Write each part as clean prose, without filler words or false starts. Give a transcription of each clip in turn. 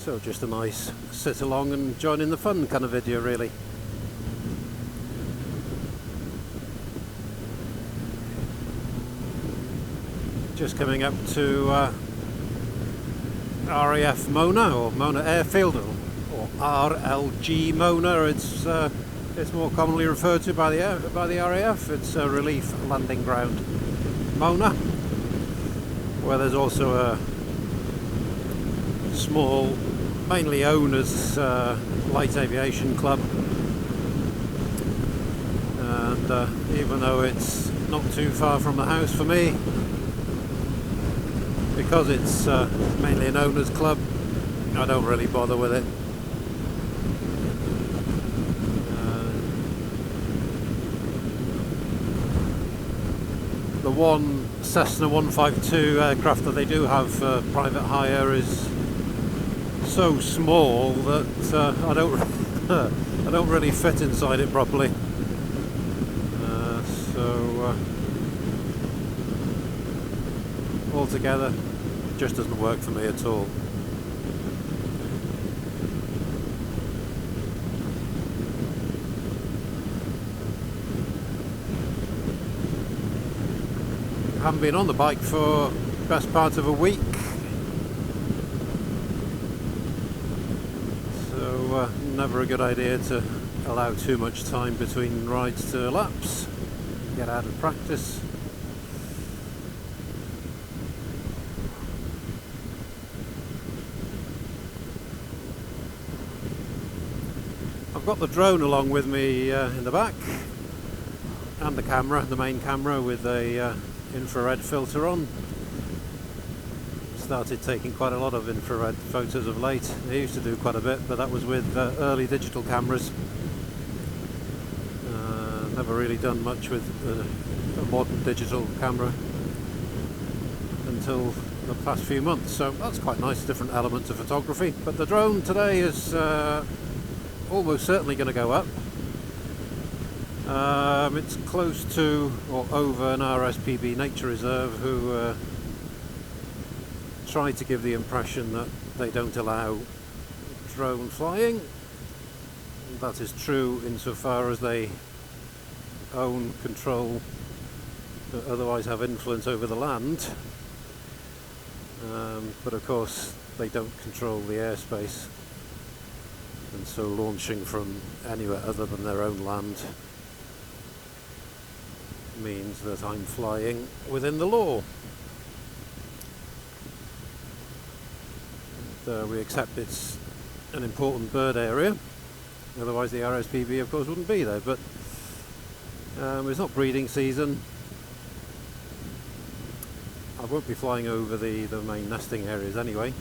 So just a nice sit along and join in the fun kind of video, really. Just coming up to RAF Mona, or Mona Airfield, or RLG Mona. It's more commonly referred to by the RAF. It's a relief landing ground, Mona, where there's also a small, mainly owners light aviation club, and even though it's not too far from the house for me, because it's mainly an owners club, I don't really bother with it. The one Cessna 152 aircraft that they do have for private hire is so small that I don't really fit inside it properly. So altogether, just doesn't work for me at all. I haven't been on the bike for the best part of a week, so never a good idea to allow too much time between rides to elapse, get out of practice. I've got the drone along with me in the back, and the camera, the main camera, with a infrared filter on. Started taking quite a lot of infrared photos of late. I used to do quite a bit, but that was with early digital cameras. Never really done much with a modern digital camera until the past few months, so that's quite nice, different element to photography. But the drone today is almost certainly going to go up. It's close to or over an RSPB nature reserve, who try to give the impression that they don't allow drone flying. That is true insofar as they own, control, otherwise have influence over the land, but of course they don't control the airspace, and so launching from anywhere other than their own land means that I'm flying within the law. We accept it's an important bird area, otherwise the RSPB of course wouldn't be there, but it's not breeding season. I won't be flying over the main nesting areas anyway.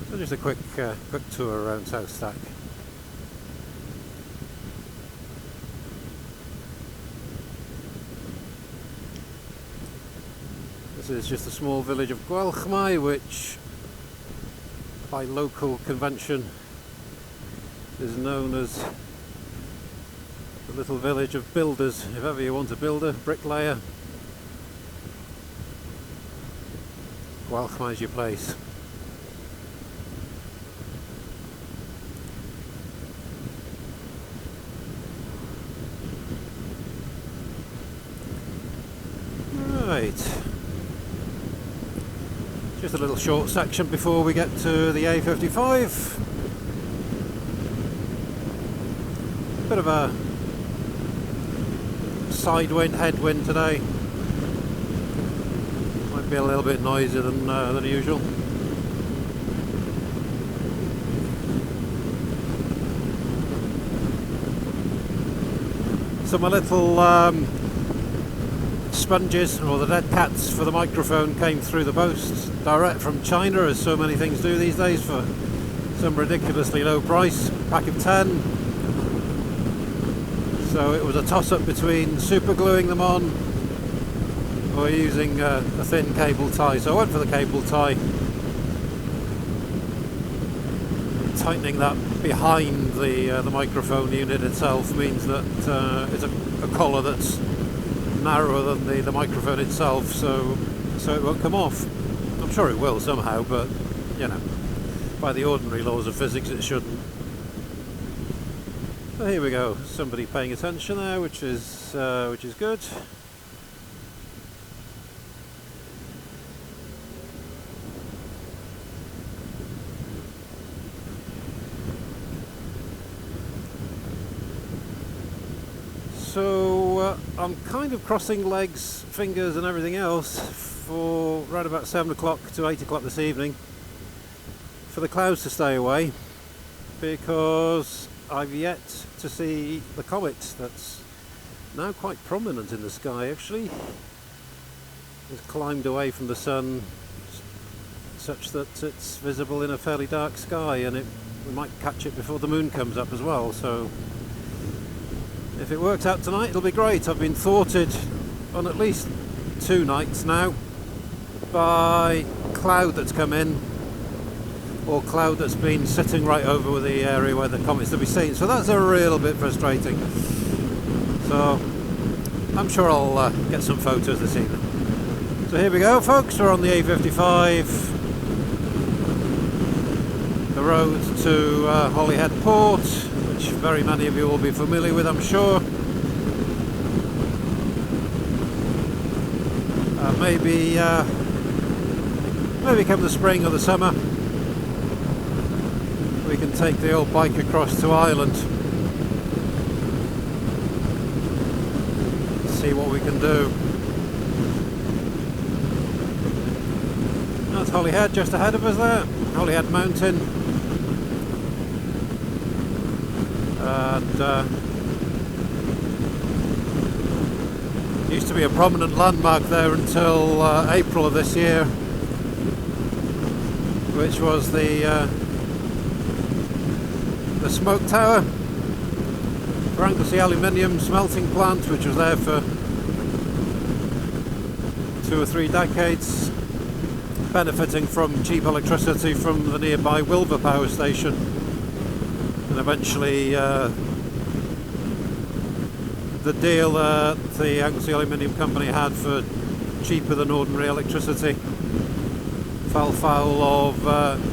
So just a quick tour around South Stack. This is just a small village of Gwelchmai, which by local convention is known as the little village of builders. If ever you want a builder, bricklayer, Gwelchmai is your place. Right. Just a little short section before we get to the A55. Bit of a side wind, headwind today. Might be a little bit noisier than usual. So my little sponges, or the dead cats for the microphone, came through the post direct from China, as so many things do these days, for some ridiculously low price, pack of 10. So it was a toss-up between super gluing them on or using a thin cable tie. So I went for the cable tie. Tightening that behind the microphone unit itself means that it's a collar that's narrower than the microphone itself, so it won't come off. I'm sure it will somehow, but you know. by the ordinary laws of physics it shouldn't. So here we go, somebody paying attention there, which is good. So I'm kind of crossing legs, fingers and everything else for right about 7 o'clock to 8 o'clock this evening for the clouds to stay away, because I've yet to see the comet that's now quite prominent in the sky. Actually, it's climbed away from the sun such that it's visible in a fairly dark sky, and we might catch it before the moon comes up as well. So if it works out tonight, it'll be great. I've been thwarted on at least 2 nights now by cloud that's come in, or cloud that's been sitting right over the area where the comet's to be seen. So that's a little bit frustrating. So I'm sure I'll get some photos this evening. So here we go, folks. We're on the A55, the road to Holyhead Port, which very many of you will be familiar with, I'm sure. Maybe come the spring or the summer, we can take the old bike across to Ireland, see what we can do. That's Holyhead just ahead of us there, Holyhead Mountain. And used to be a prominent landmark there until April of this year, which was the smoke tower for Anglesey aluminium smelting plant, which was there for 2 or 3 decades, benefiting from cheap electricity from the nearby Wilver power station. And eventually the deal that the Anglesey Aluminium Company had for cheaper than ordinary electricity fell foul of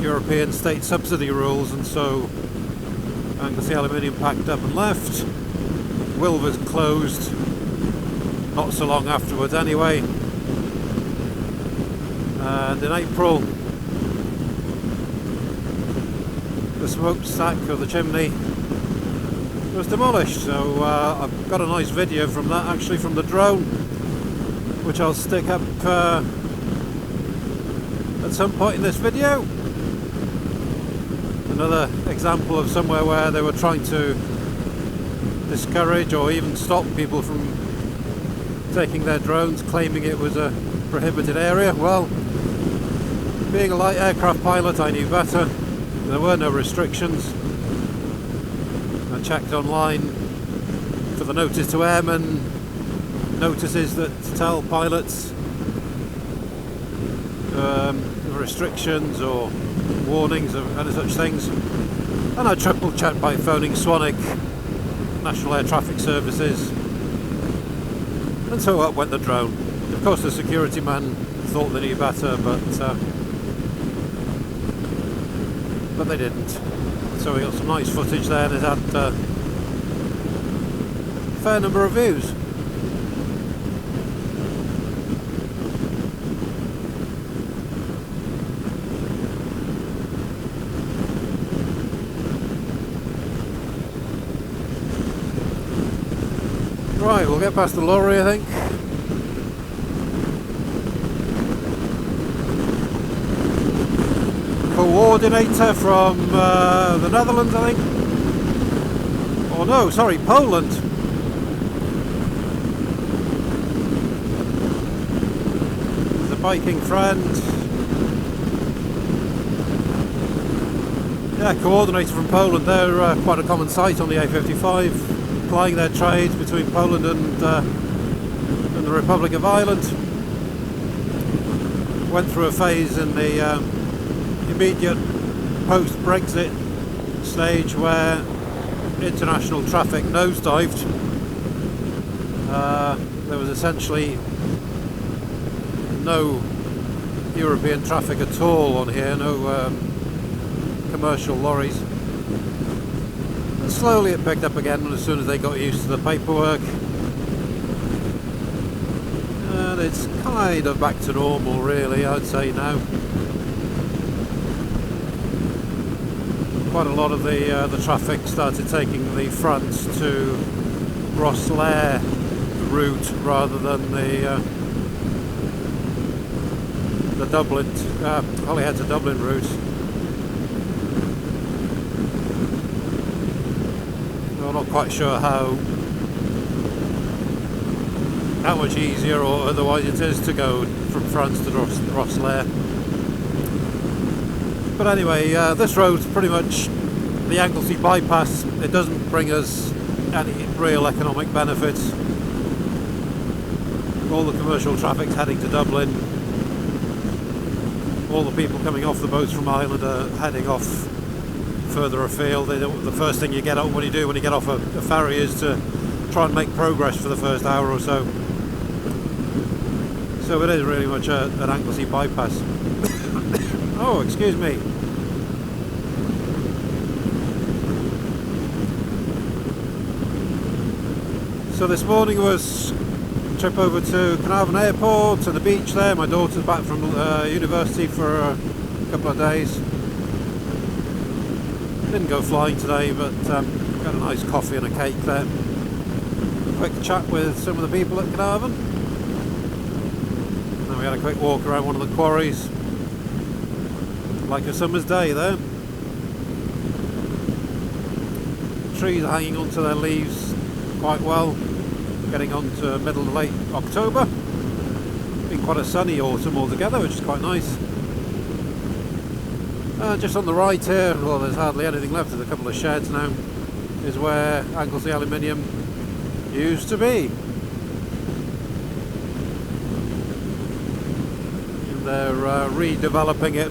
European state subsidy rules, and so Anglesey Aluminium packed up and left. Wilver's closed not so long afterwards anyway, and in April the smokestack, or the chimney, was demolished. So I've got a nice video from that, actually, from the drone, which I'll stick up at some point in this video. Another example of somewhere where they were trying to discourage or even stop people from taking their drones, claiming it was a prohibited area. Well, being a light aircraft pilot, I knew better. There were no restrictions. I checked online for the notice to airmen, notices that tell pilots restrictions or warnings of any such things, and I triple checked by phoning Swanwick, National Air Traffic Services, and so up went the drone. Of course the security man thought they knew better, but they didn't. So we got some nice footage there, and it had a fair number of views. Right, we'll get past the lorry, I think. Coordinator from the Netherlands, I think. Oh no, sorry, Poland. There's a biking friend. Yeah, coordinator from Poland. They're quite a common sight on the A55. Plying their trade between Poland and the Republic of Ireland. Went through a phase in the immediate post-Brexit stage where international traffic nosedived. There was essentially no European traffic at all on here, commercial lorries. And slowly it picked up again as soon as they got used to the paperwork. And it's kind of back to normal really, I'd say now. Quite a lot of the traffic started taking the France to Rosslare route rather than the Dublin, Holyhead to Dublin route. I'm not quite sure how much easier or otherwise it is to go from France to Rosslare. But anyway, this road's pretty much the Anglesey bypass. It doesn't bring us any real economic benefits. All the commercial traffic's heading to Dublin. All the people coming off the boats from Ireland are heading off further afield. The first thing you get up when you get off a ferry is to try and make progress for the first hour or so. So it is really much an Anglesey bypass. Oh, excuse me. So this morning was a trip over to Carnarvon Airport, to the beach there. My daughter's back from university for a couple of days. Didn't go flying today, but got a nice coffee and a cake there. A quick chat with some of the people at Carnarvon. Then we had a quick walk around one of the quarries. Like a summer's day there. Trees are hanging onto their leaves quite well, getting on to middle to late October. Been quite a sunny autumn altogether, which is quite nice. Just on the right here, well, there's hardly anything left. There's a couple of sheds now. Is where Anglesey Aluminium used to be. And they're redeveloping it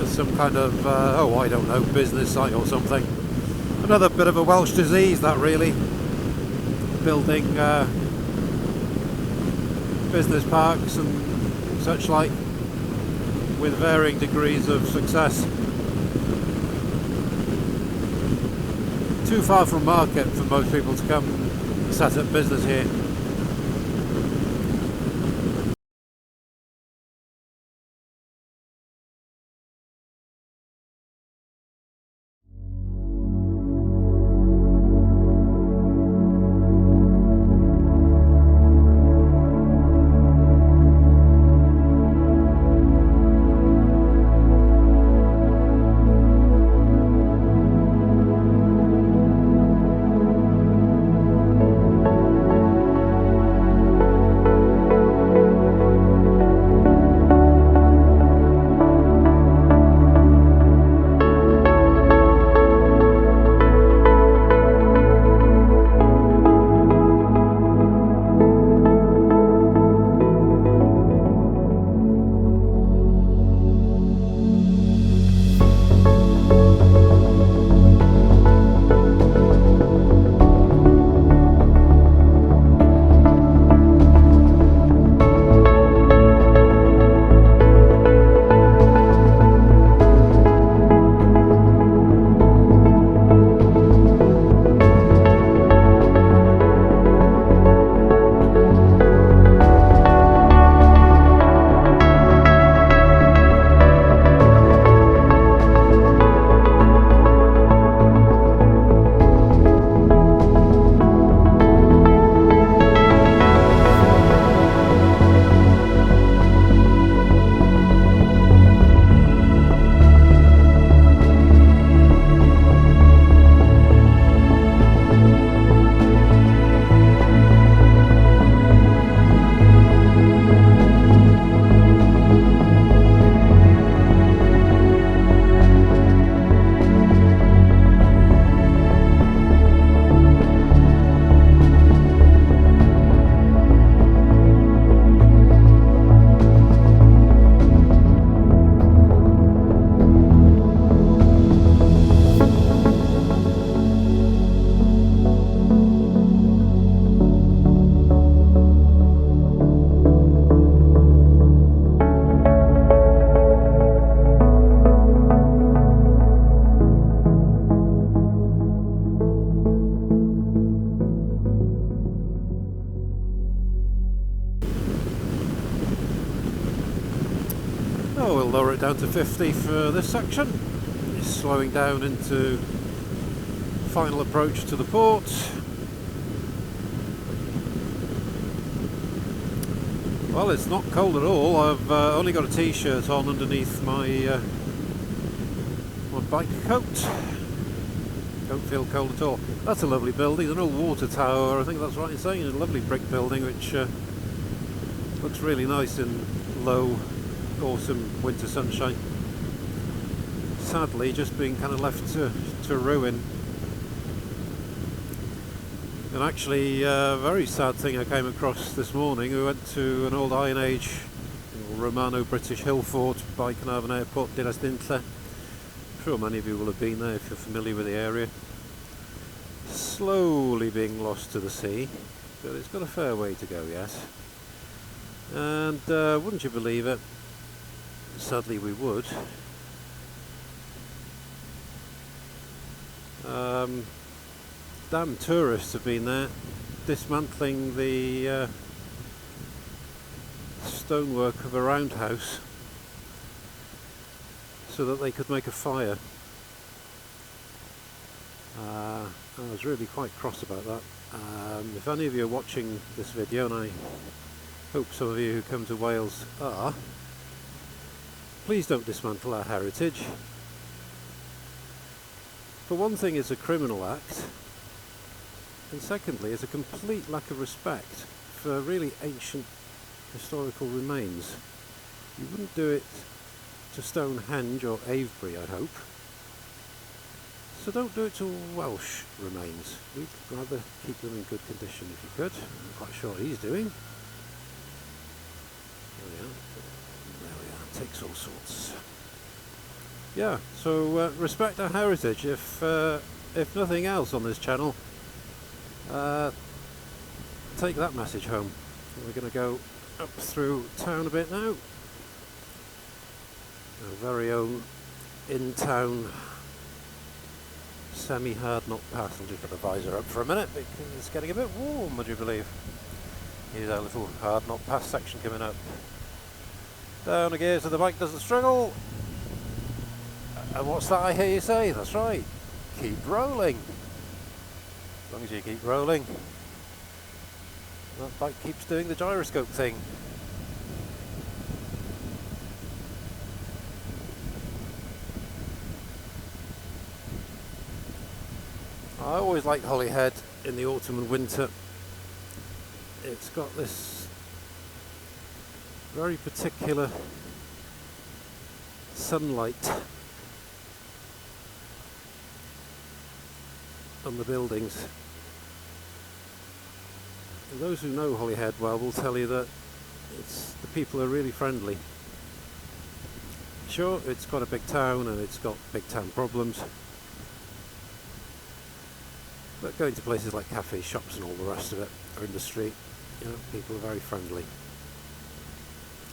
as some kind of, oh, I don't know, business site or something. Another bit of a Welsh disease, that really. Building business parks and such like with varying degrees of success. Too far from market for most people to come set up business here. So we'll lower it down to 50 for this section. It's slowing down into final approach to the port. Well, it's not cold at all. I've only got a t-shirt on underneath my my bike coat. Don't feel cold at all. That's a lovely building, an old water tower, I think that's right in saying, a lovely brick building which looks really nice in low autumn winter sunshine. Sadly just being kind of left to ruin. And actually a very sad thing I came across this morning. We went to an old Iron Age Romano-British hill fort by Carnarvon Airport, Dinas Dintle. I'm sure many of you will have been there if you're familiar with the area. Slowly being lost to the sea, but it's got a fair way to go yet. And wouldn't you believe it, sadly we would, damn tourists have been there dismantling the stonework of a roundhouse so that they could make a fire. I was really quite cross about that. If any of you are watching this video, and I hope some of you who come to Wales are, please don't dismantle our heritage. For one thing, it's a criminal act, and secondly, it's a complete lack of respect for really ancient historical remains. You wouldn't do it to Stonehenge or Avebury, I hope. So don't do it to Welsh remains. We'd rather keep them in good condition if you could. I'm quite sure he's doing. There we are. There we are. Takes all sorts. Yeah, so respect our heritage if nothing else on this channel. Take that message home. We're going to go up through town a bit now. Our very own in-town semi-hard knock pass. I'll just put the visor up for a minute because it's getting a bit warm, would you believe? Here's our little hard knock pass section coming up. Down a gear so the bike doesn't struggle. And what's that I hear you say? That's right. Keep rolling. As long as you keep rolling, that bike keeps doing the gyroscope thing. I always like Holyhead in the autumn and winter. It's got this very particular sunlight on the buildings. And those who know Holyhead well will tell you that the people are really friendly. Sure, it's got a big town and it's got big town problems. But going to places like cafes, shops and all the rest of it, or in the street, you know, people are very friendly.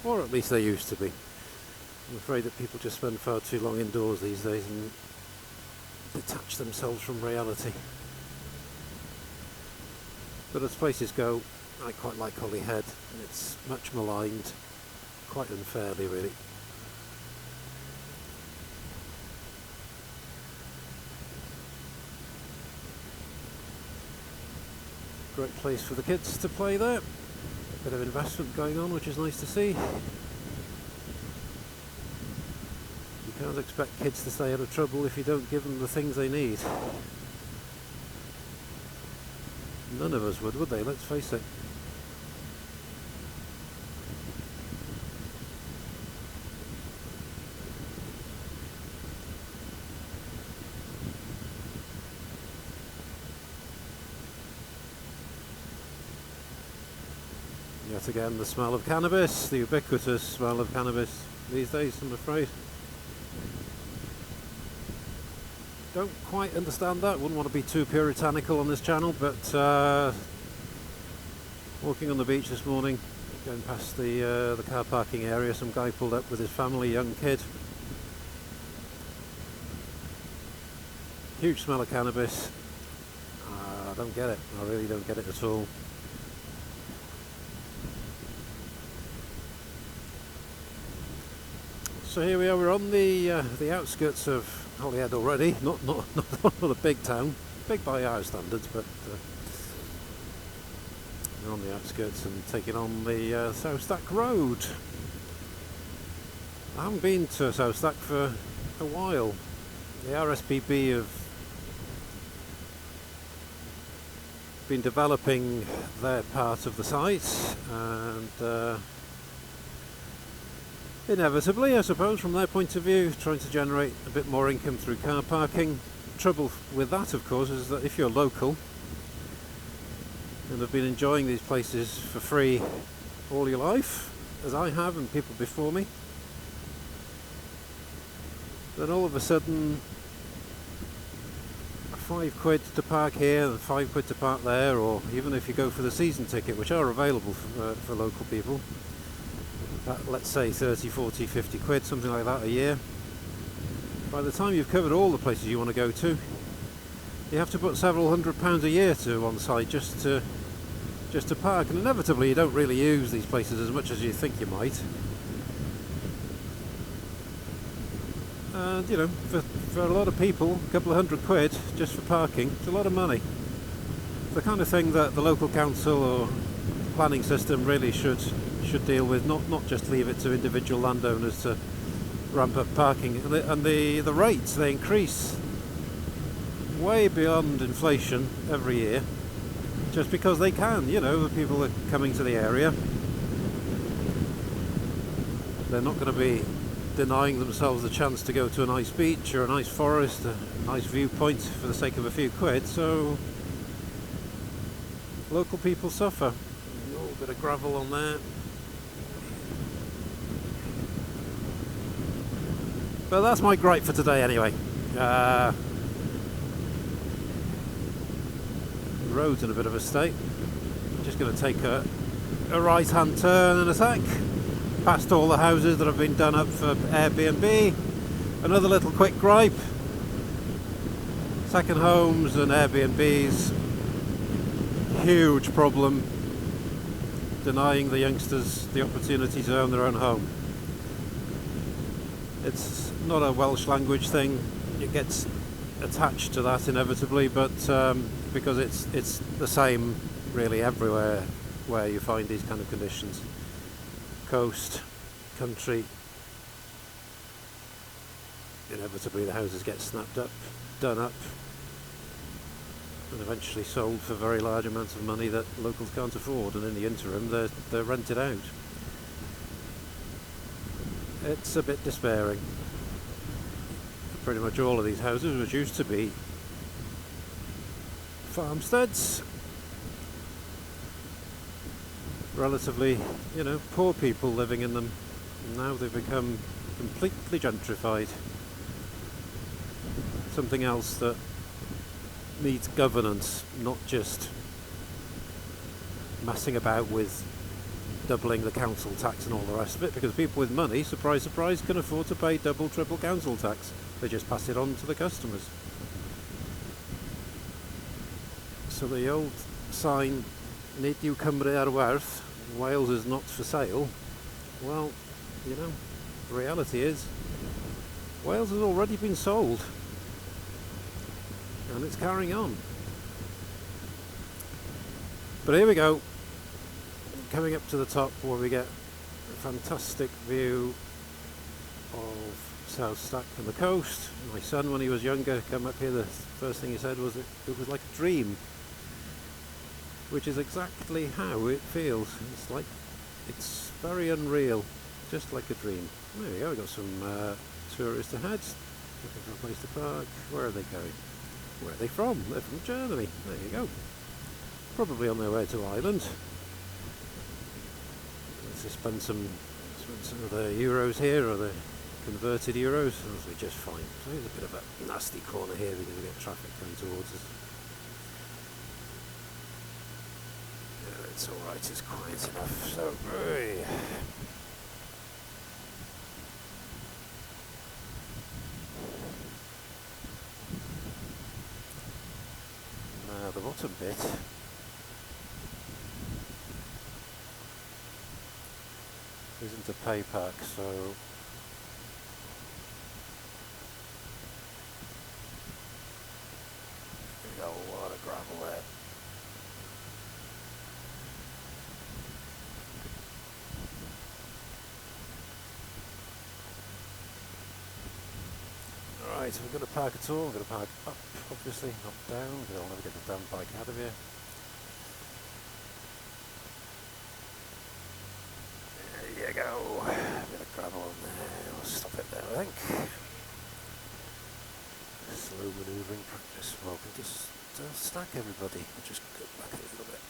Or at least they used to be. I'm afraid that people just spend far too long indoors these days and detach themselves from reality. But as places go, I quite like Holyhead, and it's much maligned, quite unfairly really. Great place for the kids to play there. A bit of investment going on, which is nice to see. You can't expect kids to stay out of trouble if you don't give them the things they need. None of us would they? Let's face it. Yet again, the smell of cannabis, the ubiquitous smell of cannabis these days, I'm afraid. Don't quite understand that, wouldn't want to be too puritanical on this channel, but walking on the beach this morning, going past the car parking area, some guy pulled up with his family, young kid. Huge smell of cannabis. I don't get it, I really don't get it at all. So here we are. We're on the outskirts of Holyhead already. Not a big town, big by our standards, but we're on the outskirts and taking on the South Stack Road. I haven't been to South Stack for a while. The RSPB have been developing their part of the site, and inevitably, I suppose, from their point of view, trying to generate a bit more income through car parking. Trouble with that, of course, is that if you're local and have been enjoying these places for free all your life, as I have and people before me, then all of a sudden £5 to park here and £5 to park there, or even if you go for the season ticket, which are available for local people, let's say 30, 40, 50 quid, something like that a year. By the time you've covered all the places you want to go to, you have to put several £100 a year to one side just to park, and inevitably you don't really use these places as much as you think you might. And you know, for a lot of people, a couple of £100 just for parking, it's a lot of money. It's the kind of thing that the local council or planning system really should deal with, not just leave it to individual landowners to ramp up parking. And the rates, they increase way beyond inflation every year, just because they can. You know, the people are coming to the area, they're not going to be denying themselves the chance to go to a nice beach or a nice forest, a nice viewpoint for the sake of a few quid, so local people suffer. A little bit of gravel on there. But that's my gripe for today anyway. The road's in a bit of a state. I'm just going to take a right hand turn in a sec, past all the houses that have been done up for Airbnb. Another little quick gripe: second homes and Airbnbs, huge problem denying the youngsters the opportunity to own their own home. It's not a Welsh language thing, it gets attached to that inevitably, but because it's the same really everywhere where you find these kind of conditions. Coast, country, inevitably the houses get snapped up, done up, and eventually sold for very large amounts of money that locals can't afford, and in the interim they're rented out. It's a bit despairing. Pretty much all of these houses, which used to be farmsteads, relatively, you know, poor people living in them, now they've become completely gentrified. Something else that needs governance, not just messing about with doubling the council tax and all the rest of it, because people with money, surprise surprise, can afford to pay double, triple council tax. They just pass it on to the customers. So the old sign, "Nid yw Cymru ar werth," Wales is not for sale. Well, you know, the reality is Wales has already been sold, and it's carrying on. But here we go, coming up to the top where we get a fantastic view of South Stack and the coast. My son, when he was younger, came up here, the first thing he said was that it was like a dream, which is exactly how it feels. It's very unreal, just like a dream. There we go, we've got some tourists ahead, looking for a place to park. Where are they going? Where are they from? They're from Germany. There you go. Probably on their way to Ireland. Let's just spend some of the euros here, or the converted euros. That'll be just fine. So there's a bit of a nasty corner here because we get traffic coming towards us. Yeah, it's alright, it's quiet enough. So, now the bottom bit isn't a pay pack, so of gravel there. Right, so we're going to park at all. We're going to park up, obviously, not down, because I'll never get the damn bike out of here. There you go. A bit of gravel on there. We'll stop it there, I think. Slow manoeuvring practice. Welcome to Stack, everybody. We'll just go back a little bit.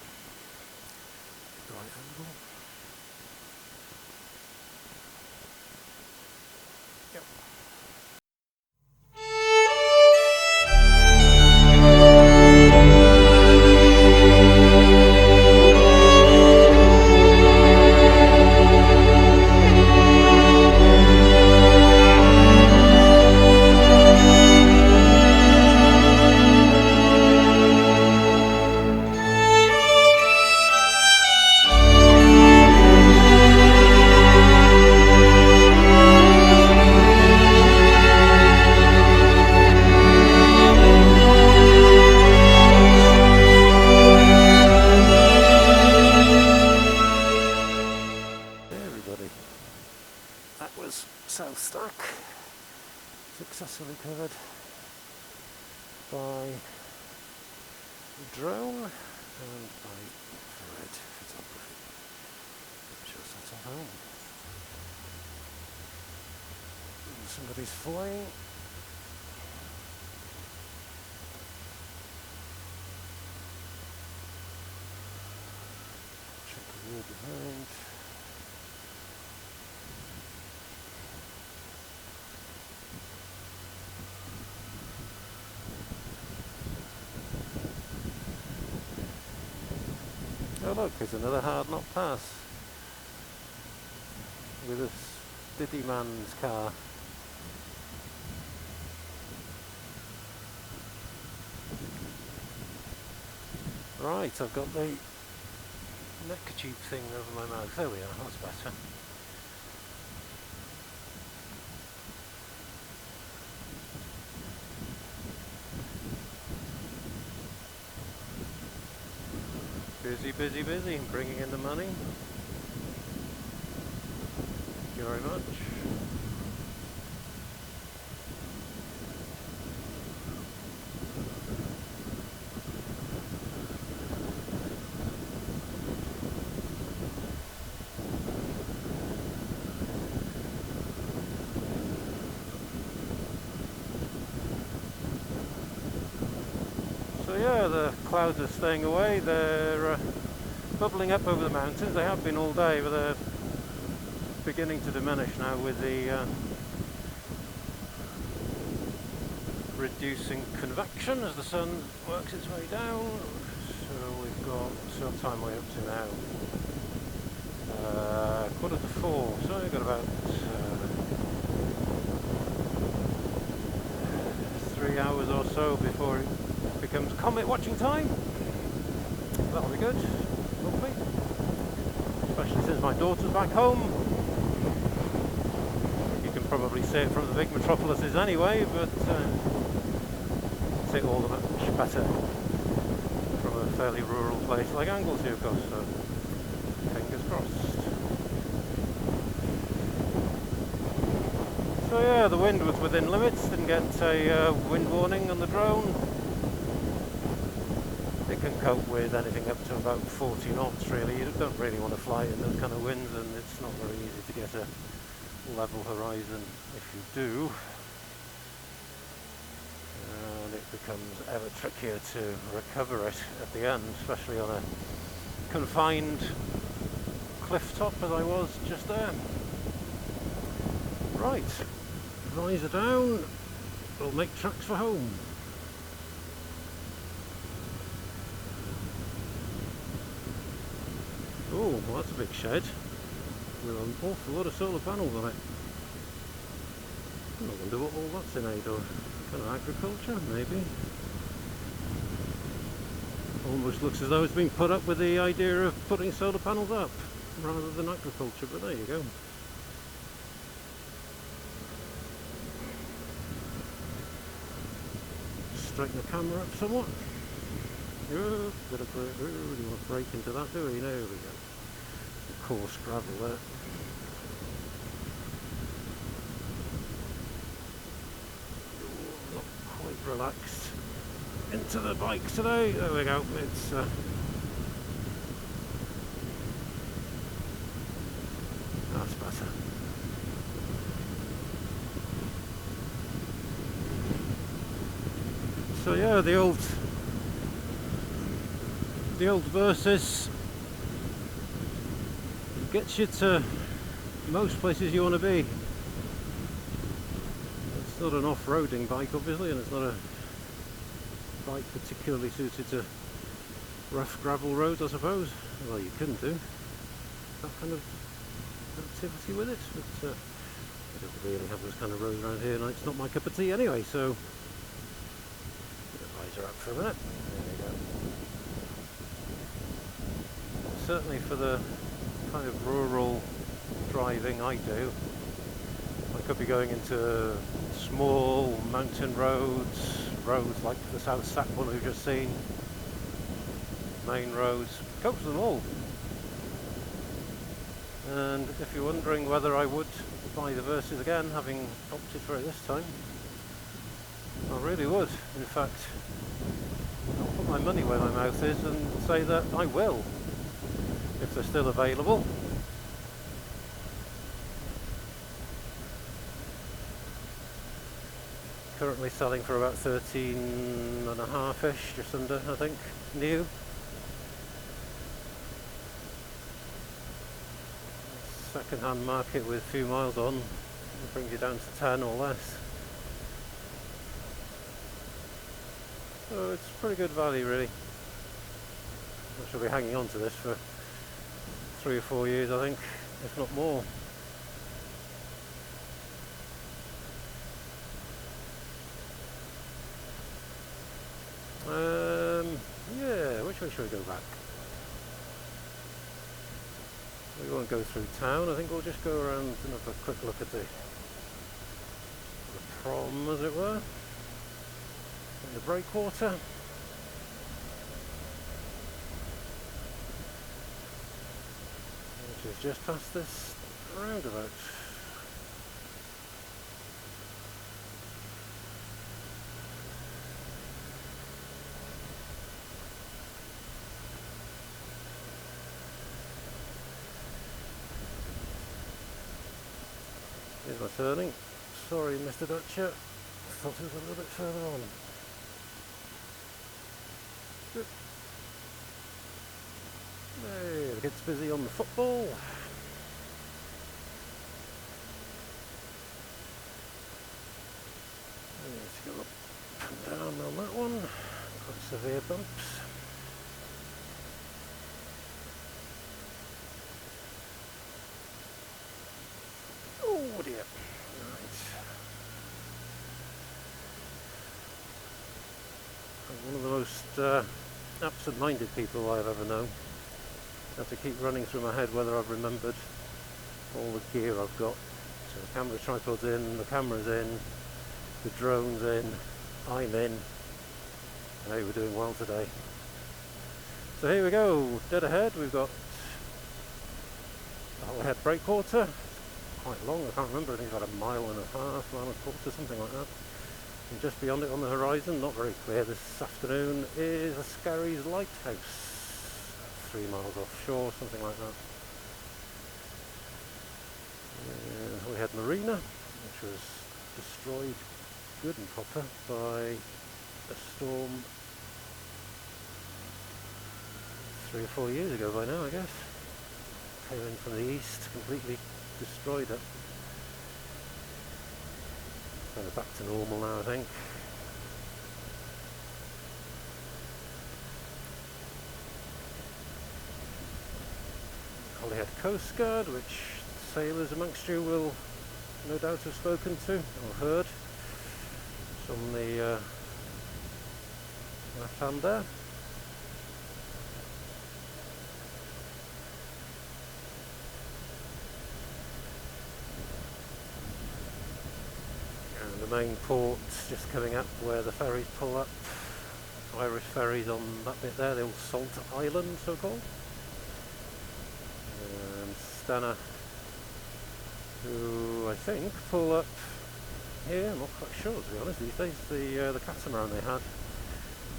Right angle. Yep. That was South Stack, successfully covered by the drone and by infrared photography. Just that's at home. And somebody's flying. Check the wall behind. Oh look, there's another hard knock pass with a steady man's car. Right, I've got the neckerchief thing over my mouth. There we are, that's better. Busy, busy, busy, bringing in the money. Thank you very much. So yeah, the clouds are staying away. They're bubbling up over the mountains. They have been all day, but they're beginning to diminish now with the reducing convection as the sun works its way down. So we've got, so what time are we up to now? 4:45, so we've got about 3 hours or so before it becomes comet watching time. That'll be good, hopefully. Especially since my daughter's back home. You can probably see it from the big metropolises anyway, but see it all the much better from a fairly rural place like Anglesey, of course, so fingers crossed. So yeah, the wind was within limits, didn't get a wind warning on the drone. It can cope with anything up to about 40 knots really. You don't really want to fly in those kind of winds, and it's not very easy to get a level horizon if you do. And it becomes ever trickier to recover it at the end, especially on a confined cliff top as I was just there. Right, visor down, we'll make tracks for home. Oh, well, that's a big shed with an awful lot of solar panels on it. I wonder what all that's in aid of. Kind of agriculture, maybe. Almost looks as though it's been put up with the idea of putting solar panels up rather than agriculture, but there you go. Straighten the camera up somewhat. Oh, do you want to break into that, do we? There we go. Coarse gravel there. Not quite relaxed into the bike today. There we go. It's that's better. So yeah, the old Versys gets you to most places you want to be. It's not an off-roading bike obviously, and it's not a bike particularly suited to rough gravel roads, I suppose. Well, you couldn't do that kind of activity with it, but I don't really have those kind of roads around here, and it's not my cup of tea anyway, so visor up for a minute. There we go. Certainly for the kind of rural driving I do, I could be going into small mountain roads like the South Stack one we've just seen, main roads, cope with them all. And if you're wondering whether I would buy the Versys again, having opted for it this time, I really would. In fact, I'll put my money where my mouth is and say that I will, if they're still available. Currently selling for about 13.5-ish, just under, I think, new. Second-hand market with a few miles on, it brings you down to 10 or less. So it's pretty good value really. I shall be hanging on to this for 3 or 4 years I think, if not more. Yeah, which way should we go back? We won't go through town, I think we'll just go around and have a quick look at the prom, as it were, and the breakwater. Which is just past this roundabout. Here's my turning. Sorry, Mr. Dutcher. Thought it was a little bit further on. Hey, the kid's busy on the football. Let's go up and down on that one. Quite severe bumps. Oh dear. Right. I'm one of the most absent-minded people I've ever known. I have to keep running through my head whether I've remembered all the gear I've got. So the camera tripod's in, the camera's in, the drone's in, I'm in. Hey, we're doing well today. So here we go, dead ahead we've got the Holyhead breakwater. Quite long, I can't remember, I think it's about 1.5 miles, 1.25 miles, something like that. And just beyond it on the horizon, not very clear this afternoon, is a Scarry's lighthouse. 3 miles offshore, something like that. Holyhead Marina, which was destroyed good and proper by a storm 3 or 4 years ago by now, I guess. Came in from the east, completely destroyed it. Kind of back to normal now, I think. Holyhead Coast Guard, which sailors amongst you will no doubt have spoken to or heard. It's on the left hand there. And the main port just coming up where the ferries pull up Irish ferries on that bit there, the old Salt Island, so called. And Stana, who I think pull up here. I'm not quite sure, to be honest, these days. The catamaran they had,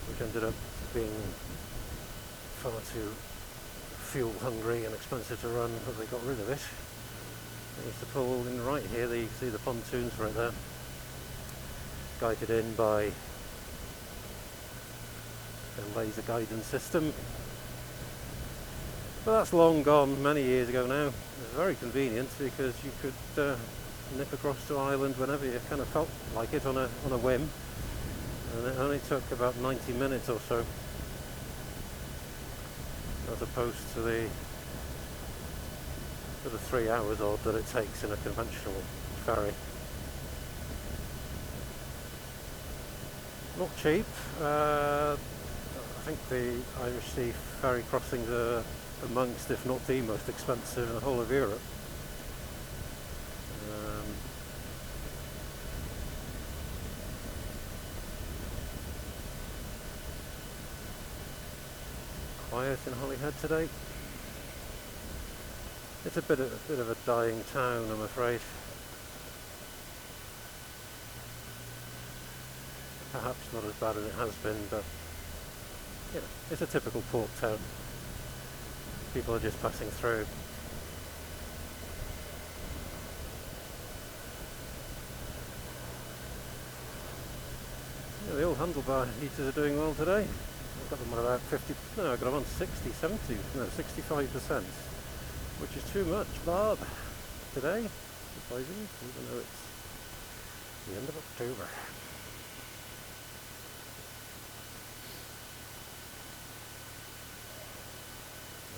which ended up being far too fuel hungry and expensive to run, but they got rid of it. They used to pull in right here. There you can see the pontoons right there, guided in by a laser guidance system. But that's long gone, many years ago now. It's very convenient because you could nip across to Ireland whenever you kind of felt like it on a whim, and it only took about 90 minutes or so, as opposed to the sort of 3 hours odd that it takes in a conventional ferry. Not cheap. I think the Irish Sea ferry crossings are amongst, if not the most expensive in the whole of Europe. Quiet in Holyhead today. It's a bit of a dying town, I'm afraid. Perhaps not as bad as it has been, but you know, it's a typical port town. People are just passing through. Yeah, the old handlebar heaters are doing well today. I've got them on about 50, no, I've got them on 60, 70, no, 65%, which is too much barb today, surprisingly, even though it's the end of October.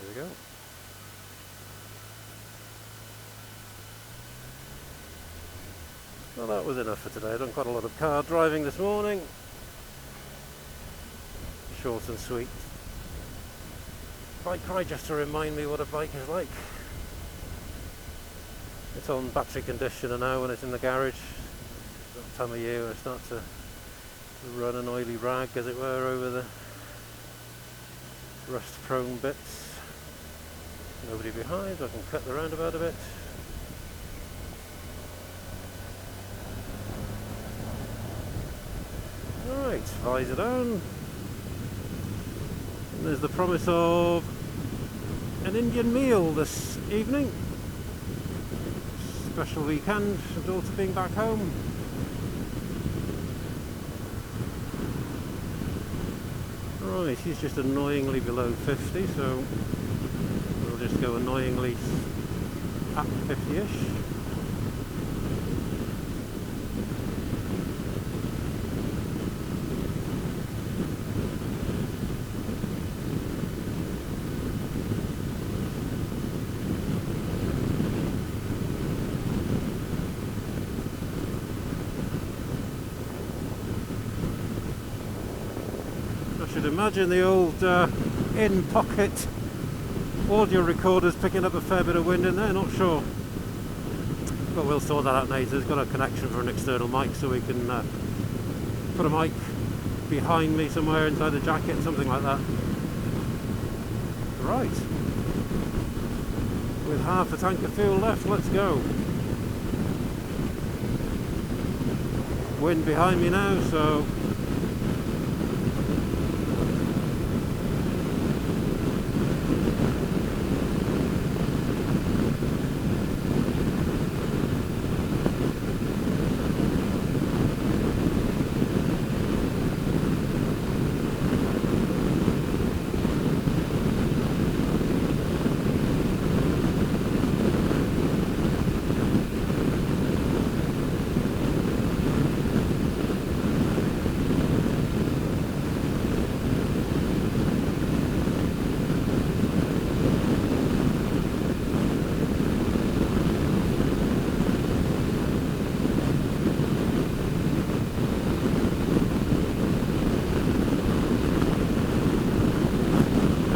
There we go. Well, that was enough for today. I've done quite a lot of car driving this morning. Short and sweet. Bike ride just to remind me what a bike is like. It's on battery conditioner now when it's in the garage. That time of year when I start to run an oily rag, as it were, over the rust prone bits. Nobody behind, I can cut the roundabout a bit. Alright, visor down. And there's the promise of an Indian meal this evening. Special weekend, daughter being back home. Right, he's just annoyingly below 50, so we'll just go annoyingly at 50-ish. I should imagine the old in-pocket audio recorders picking up a fair bit of wind in there, not sure. But we'll sort that out later. It's got a connection for an external mic, so we can put a mic behind me somewhere inside the jacket, something like that. Right. With half a tank of fuel left, let's go. Wind behind me now, so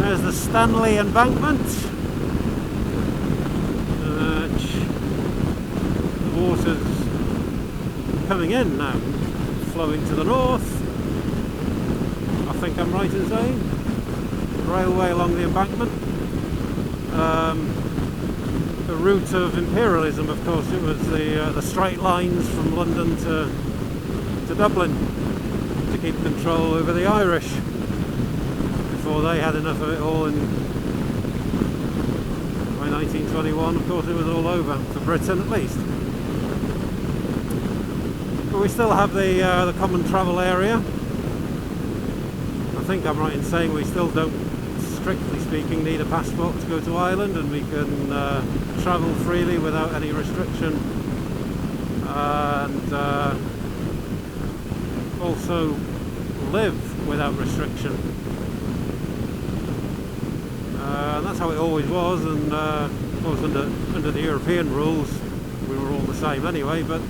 there's the Stanley embankment. The water's coming in now, flowing to the north. I think I'm right in saying. Railway along the embankment. The route of imperialism, of course, it was the straight lines from London to Dublin to keep control over the Irish before they had enough of it all. And by 1921, of course, it was all over for Britain, at least. But we still have the common travel area. I think I'm right in saying we still don't, strictly speaking, need a passport to go to Ireland, and we can travel freely without any restriction, and also live without restriction. And that's how it always was, and of course under the European rules we were all the same anyway, but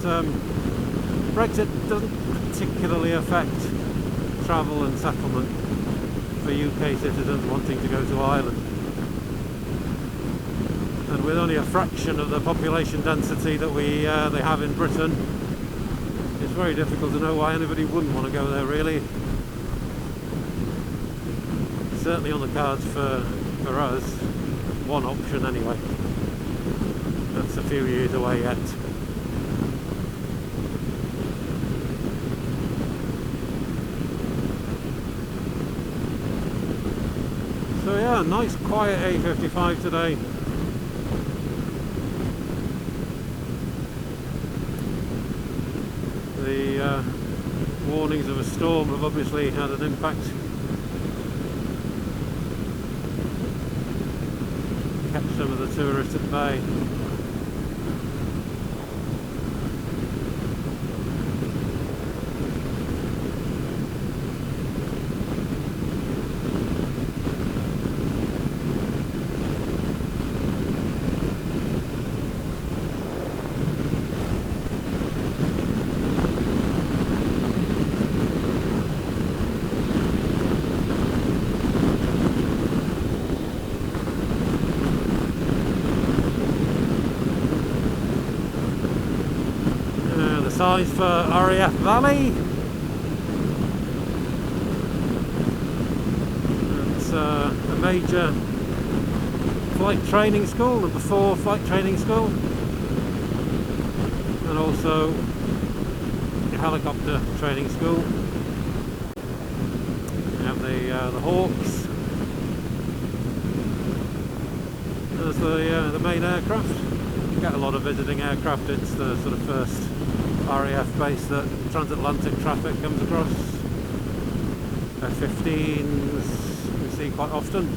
Brexit doesn't particularly affect travel and settlement for UK citizens wanting to go to Ireland. And with only a fraction of the population density that they have in Britain, it's very difficult to know why anybody wouldn't want to go there, really. Certainly on the cards for us, one option anyway. That's a few years away yet. So yeah, nice quiet A55 today. The warnings of a storm have obviously had an impact. Kept some of the tourists at bay. Signs for RAF Valley. It's a major flight training school, number 4 flight training school, and also a helicopter training school. We have the Hawks. There's the main aircraft. You get a lot of visiting aircraft. It's the sort of first RAF base that transatlantic traffic comes across. F-15s we see quite often.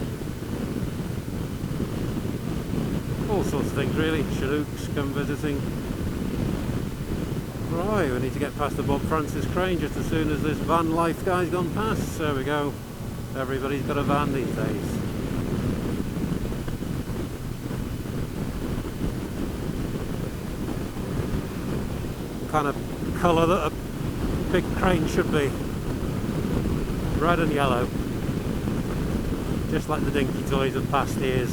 All sorts of things really. Chinooks come visiting. Right, we need to get past the Bob Francis crane just as soon as this van life guy's gone past. There we go. Everybody's got a van these days. Kind of colour that a big crane should be. Red and yellow. Just like the dinky toys of past years.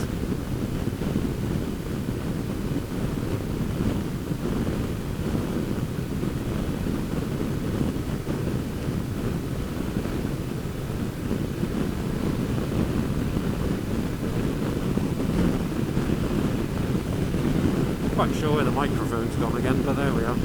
Quite sure where the microphone's gone again, but there we are.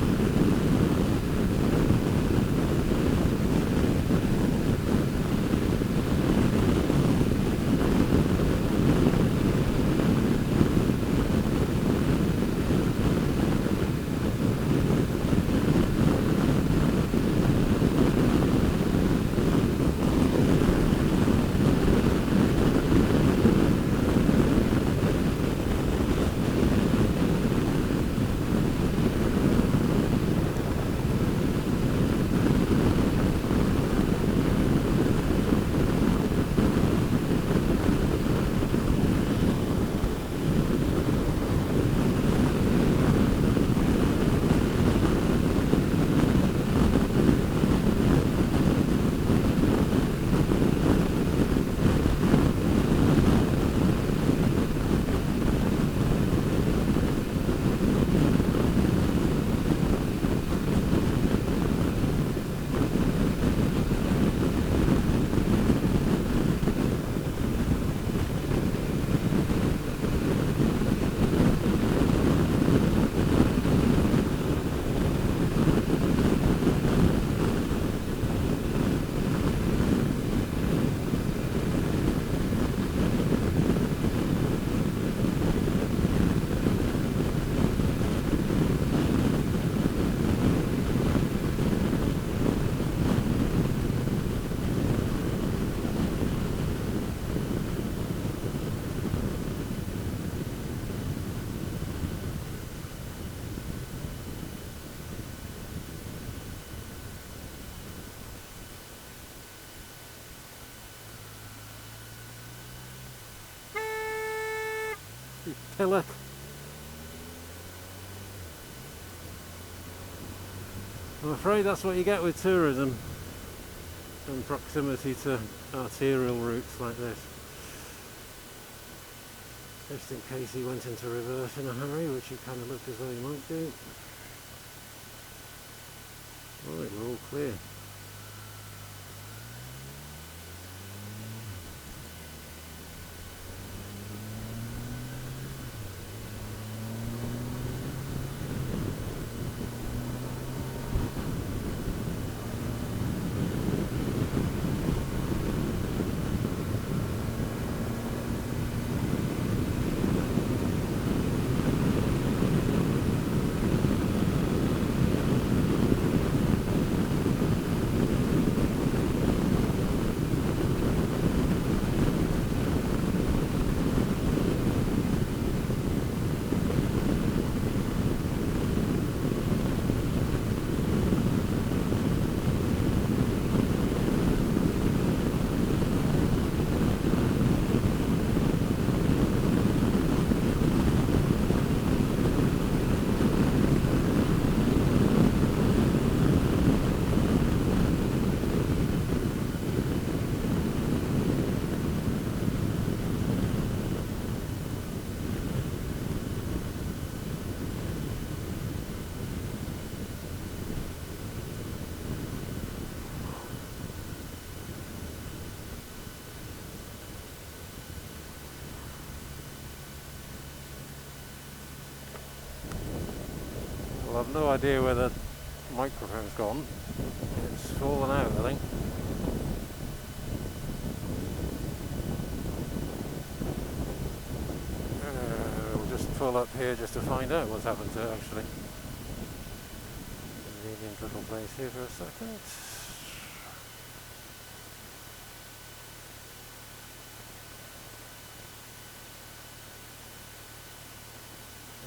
pillar. I'm afraid that's what you get with tourism and proximity to arterial routes like this. Just in case he went into reverse in a hurry, which he kind of looked as though he might do. Right, we're all clear. Well, I've no idea where the microphone's gone. It's fallen out, I think. We'll just pull up here just to find out what's happened to it, actually. Convenient little place here for a second.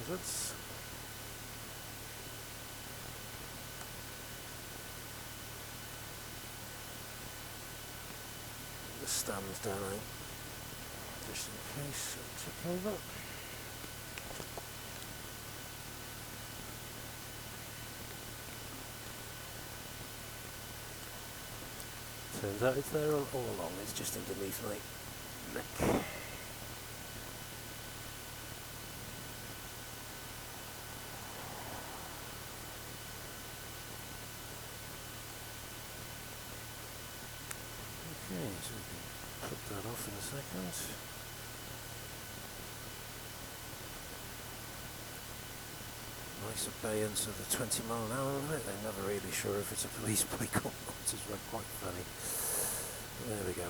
Is it? The stands down out, just in case it took over. Turns out it's there all along, it's just underneath my neck. Okay, so we can put that off in a second. Nice abeyance of the 20 mile an hour limit. They're never really sure if it's a police bike or not. It's quite funny. There we go.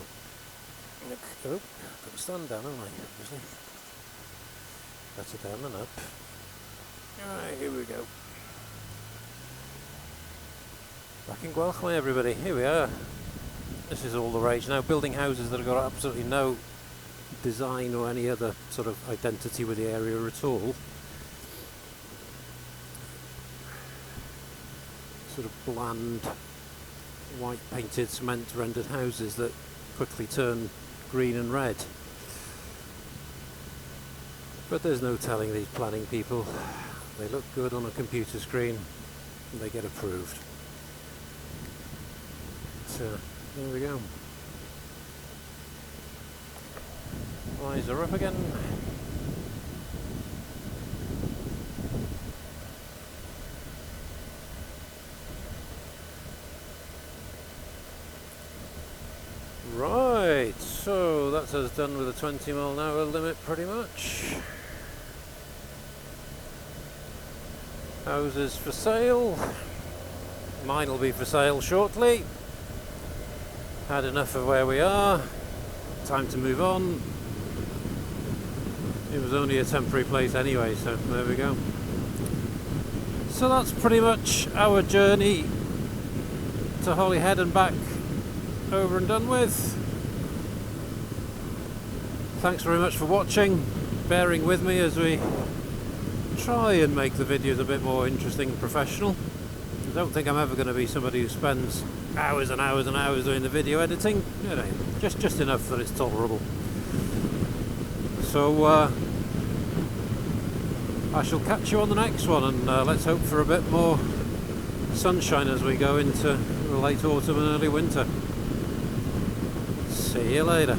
Look, oh, got to stand down, haven't I? Obviously. Better down than up. Alright, here we go. Back in Gwalchmai, everybody. Here we are. This is all the rage now. Building houses that have got absolutely no design or any other sort of identity with the area at all. Sort of bland, white painted, cement rendered houses that quickly turn green and red. But there's no telling these planning people. They look good on a computer screen and they get approved. So there we go. Eyes are up again. Right, so that's us done with a 20 mile an hour limit pretty much. Houses for sale. Mine will be for sale shortly. Had enough of where we are. Time to move on. It was only a temporary place anyway, so there we go. So that's pretty much our journey to Holyhead and back over and done with. Thanks very much for watching, bearing with me as we try and make the videos a bit more interesting and professional. I don't think I'm ever going to be somebody who spends hours and hours and hours doing the video editing, you know, just enough that it's tolerable. So I shall catch you on the next one, and let's hope for a bit more sunshine as we go into late autumn and early winter. See you later.